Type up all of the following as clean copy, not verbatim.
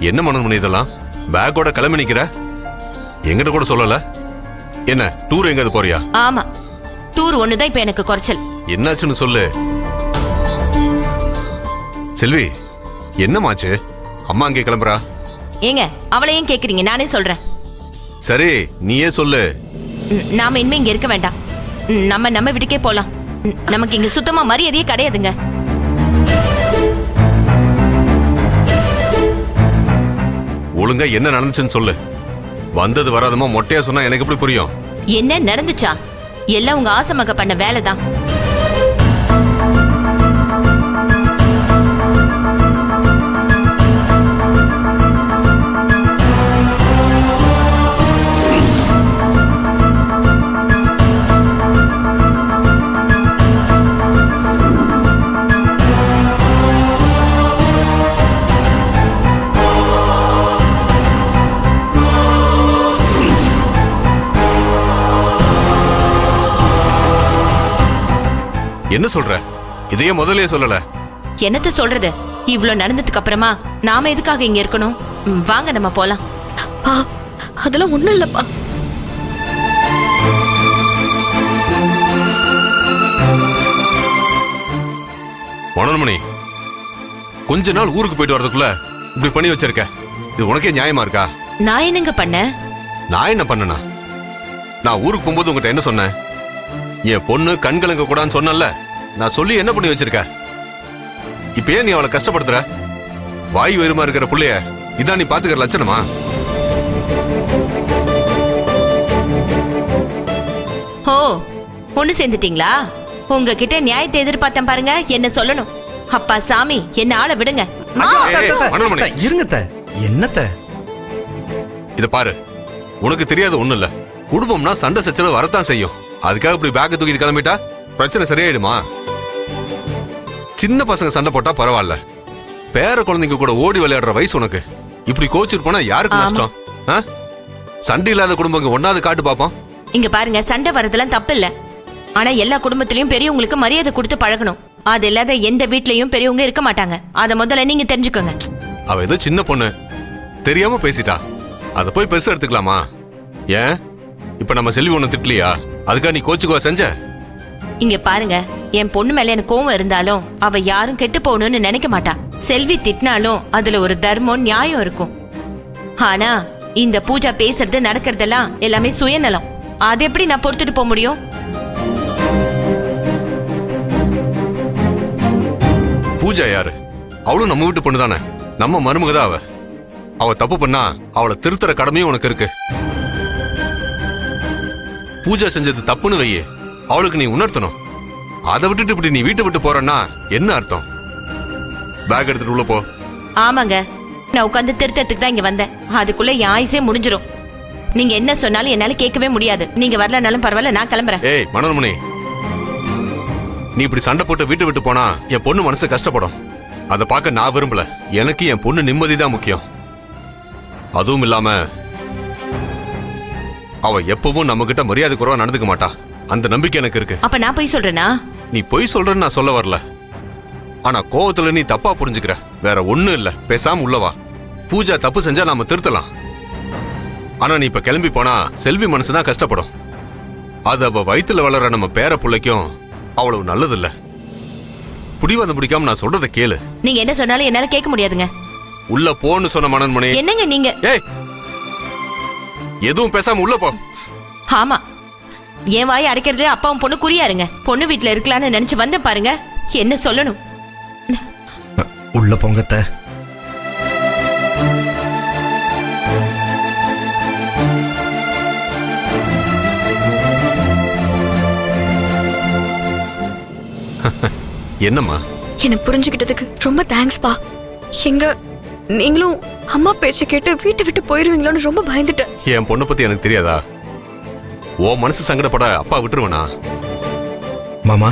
என்ன மனோன்மணி இதெல்லாம்? பேக்கோட கிளம்பி நிக்கிற, எங்கிட்ட கூட சொல்லல. என்ன டூர் எங்காவது போறியா? ஆமா, டூர் ஒண்ணுதான் இப்ப எனக்கு குறைச்சல். என்னாச்சுன்னு சொல்லு. செல்வி, என்னமாச்சு? அம்மா அங்கே கிளம்புறா. ஏங்க அவளை ஏன் கேக்குறீங்க? நானே சொல்றேன். சரி, நீயே சொல்லு. நாம இனிமே இங்க இருக்க வேண்டாம். நம்ம வீட்டுக்கே போலாம். நமக்கு இங்க சுத்தமா மரியாதையே கிடையாதுங்க. ஒழுங்கா என்ன நடந்துச்சுன்னு சொல்லு. வந்தது வராதமா மொட்டையா சொன்னா எனக்கு எப்படி புரியும்? என்ன நடந்துச்சா? எல்லாம் உங்க ஆசை மக பண்ண வேலைதான். என்ன சொல்ற? இதையே முதல்லயே சொல்லல. என்னத்த சொல்றது? இவ்ளோ நடந்ததுக்கு அப்புறமா நாம எதுக்காக இங்க இருக்கணும்? வாங்க நம்ம போலாம். அதெல்லாம் ஒண்ணும் இல்லப்பா. மனோன்மணி, கொஞ்ச நாள் ஊருக்கு போயிட்டு வரதுக்குள்ள இப்படி பண்ணி வச்சிருக்க. இது உனக்கே நியாயமா இருக்கா? நான் என்னங்க பண்ண? நான் என்ன பண்ணனா? நான் ஊருக்கு போகும்போது உங்ககிட்ட என்ன சொன்னேன்? என் பொண்ணு கண்கலங்க கூடான்னு சொன்னல. நான் சொல்லி என்ன பண்ணி வச்சிருக்க? இப்ப ஏன் நீ அவளை கஷ்டப்படுத்துற? வாயு வெறுமா இருக்கிற புள்ளைய இதான் நீ பாத்துக்கிற லட்சணமா? ஓ, ஒண்ணு சேர்ந்துட்டீங்களா? உங்ககிட்ட நியாயத்தை எதிர்பார்த்தேன் பாருங்க. என்ன சொல்லணும்? அப்பா சாமி, என்ன ஆளை விடுங்க. இருங்கத்த. என்னத்த? இத பாரு, உனக்கு தெரியாது ஒண்ணு இல்ல. குடும்பம்னா சண்டை சச்சரவு வரத்தான் செய்யும். அதுக்காக இப்படி பேக்க தூக்கிட்டு கிளம்பிட்டா பிரச்சனை சரியாயிடுமா? சின்ன பசங்க சண்டை போட்டா பரவாயில்ல, பேர குழந்தைங்க கூட ஓடி விளையாடுற வயசு உனக்கு. இப்படி கோச்சிட்டு போனா யாருக்கு நஷ்டம்? சண்டை இல்லாத குடும்பங்க ஒன்னாவது காட்டு பாப்போம். இங்க பாருங்க, சண்டை வரதெல்லாம் தப்பு இல்ல. ஆனா எல்லா குடும்பத்திலயும் பெரியவங்களுக்கு மரியாதை கொடுத்து பழகணும். அது இல்லாத எந்த வீட்லயும் பெரியவங்க இருக்க மாட்டாங்க. அத முதல்ல நீங்க தெரிஞ்சுக்கோங்க. அவ ஏதோ சின்ன பொண்ணு, தெரியாம பேசிட்டா. அத போய் பெருசா எடுத்துக்கலாமா? ஏன் இப்ப நம்ம செல்வி ஒண்ணு திட்டலையா? அதுக்கா நீ கோச்சுக்கோ செஞ்ச? இங்க பாருங்க, என் பொண்ணு மேல எனக்கு கோவம் இருந்தாலும் அவ யாரும் கெட்டு போகணும்னு நினைக்க மாட்டா. செல்வி திட்டினாலும் அதுல ஒரு தர்மம் நியாயம் இருக்கும். ஆனா இந்த பூஜா பேசுறது நடக்கிறதெல்லாம் எல்லாமே சுயநலம். அது எப்படி நான் பொறுத்துட்டு போக முடியும்? பூஜா யாரு? அவளும் நம்ம வீட்டு பொண்ணு தானே. நம்ம மருமகதான் அவ. அவ தப்பு பண்ணா அவளை திருத்துற கடமையும் உனக்கு இருக்கு. பூஜா செஞ்சது தப்புன்னு வையே, அவளுக்கு நீ உணர்த்தணும். அதை விட்டுட்டு இப்படி நீ வீட்டை விட்டு போறன்னா என்ன அர்த்தம்? பேக் எடுத்துட்டு உள்ள போ. ஆமாங்க, நான் உட்காந்து திருத்தத்துக்கு தான் இங்க வந்தேன். அதுக்குள்ள என் ஆயுசே முடிஞ்சிரும். நீங்க என்ன சொன்னாலும் என்னால கேட்கவே முடியாது. நீங்க வரலனாலும் பரவாயில்ல, நான் கிளம்புறேன். ஏய் மனோன்மணி, நீ இப்படி சண்டை போட்டு வீட்டை விட்டு போனா என் பொண்ணு மனசு கஷ்டப்படும். அதை பார்க்க நான் விரும்பல. எனக்கு என் பொண்ணு நிம்மதி தான் முக்கியம். அதுவும் இல்லாம அவ எப்பவும் நம்ம கிட்ட மரியாதை குறைவா நடந்துக்க மாட்டா. அந்த நம்பிக்கை எனக்கு இருக்கு. அப்ப நான் போய் சொல்றேனா? நீ பொய் சொல்றன்னு நான் சொல்ல வரல. ஆனா கோவத்துல நீ தப்பா புரிஞ்சுக்கிற. வேற ஒண்ணும் இல்ல, பேசாம உள்ளவா. பூஜா தப்பு செஞ்சா நாம திருத்தலாம். ஆனா நீ இப்ப கிளம்பி போனா செல்வி மனசுதான் கஷ்டப்படும். அது அவ வயித்துல வளர நம்ம பேர பிள்ளைக்கும் அவ்வளவு நல்லது இல்ல. புடிவாதம் பிடிக்காம நான் சொல்றத கேளு. நீங்க என்ன சொன்னாலும் என்னால கேட்க முடியாதுங்க. உள்ள போன்னு சொன்ன மனோன்மணி. என்னங்க நீங்க? ஏய், எதுவும் பேசாம உள்ள போ. ஆமா, என் வாயை அடைக்கிறதுல அப்பாவும் பொண்ணு குறியாருங்க. பொண்ணு வீட்டுல இருக்கலான்னு நினைச்சு வந்த பாருங்க. என்ன சொல்லணும்? உள்ள போங்கத்த. என்னம்மா? என்ன புரிஞ்சுக்கிட்டதுக்கு ரொம்ப தேங்க்ஸ் பா. எங்க நீங்களும் அம்மா பேச்சு கேட்டு வீட்டை விட்டு போயிருவீங்களோன்னு ரொம்ப பயந்துட்டேன். என் பொண்ணை பத்தி எனக்கு தெரியாதா? ஓ மனசு சங்கடப்பட அப்பா விட்டுருவனா? மாமா,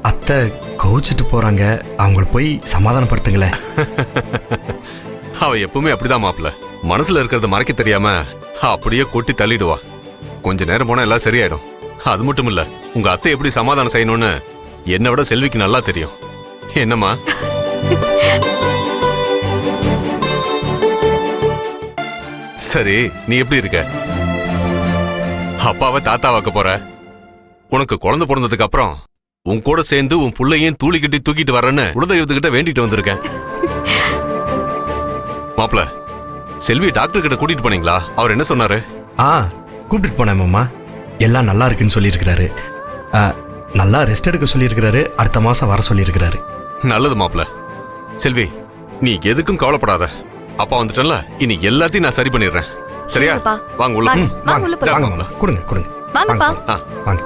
அத்தை கோச்சிட்டு போறாங்க, அவங்கள போய் சமாதானப்படுத்துங்களேன். அவ எப்பவுமே அப்படிதான் மாப்பிள்ள. மனசுல இருக்கிறத மறைக்க தெரியாம அப்படியே கொட்டி தள்ளிடுவா. கொஞ்ச நேரம் போனா எல்லாம் சரியாயிடும். அது மட்டும் இல்ல, உங்க அத்தை எப்படி சமாதானம் செய்யணும்னு என்னை விட செல்விக்கு நல்லா தெரியும். என்னம்மா? சரி, நீ எப்படி இருக்க? அப்பாவை தாத்தாவாக்க போற. உனக்கு குழந்தை பிறந்ததுக்கு அப்புறம் உன் கூட சேர்ந்து உன் புள்ளையும் தூளிக்கிட்டி தூக்கிட்டு வரேன்னு குலதெய்வத்துக்கிட்ட வேண்டிட்டு வந்திருக்கேன். மாப்பிள, செல்வி டாக்டர் கிட்ட கூட்டிட்டு போனீங்களா? அவர் என்ன சொன்னாரு? கூப்பிட்டு போனேன் மாமா. எல்லாம் நல்லா இருக்குன்னு சொல்லியிருக்கிறாரு. நல்லா ரெஸ்ட் எடுக்க சொல்லியிருக்கிறாரு. அடுத்த மாசம் வர சொல்லியிருக்கிறாரு. நல்லது மாப்பிள. செல்வி, நீ எதுக்கும் கவலைப்படாத. அப்பா வந்துட்டல, இனி எல்லாத்தையும் நான் சரி பண்ணிடுறேன். சரியா? சரிப்பா. வாங்க உள்ள. வாங்க உள்ள போலாம். வாங்க வாங்க மாமா. கொடுங்க கொடுங்க. வாங்கப்பா. ஆ. வாங்க.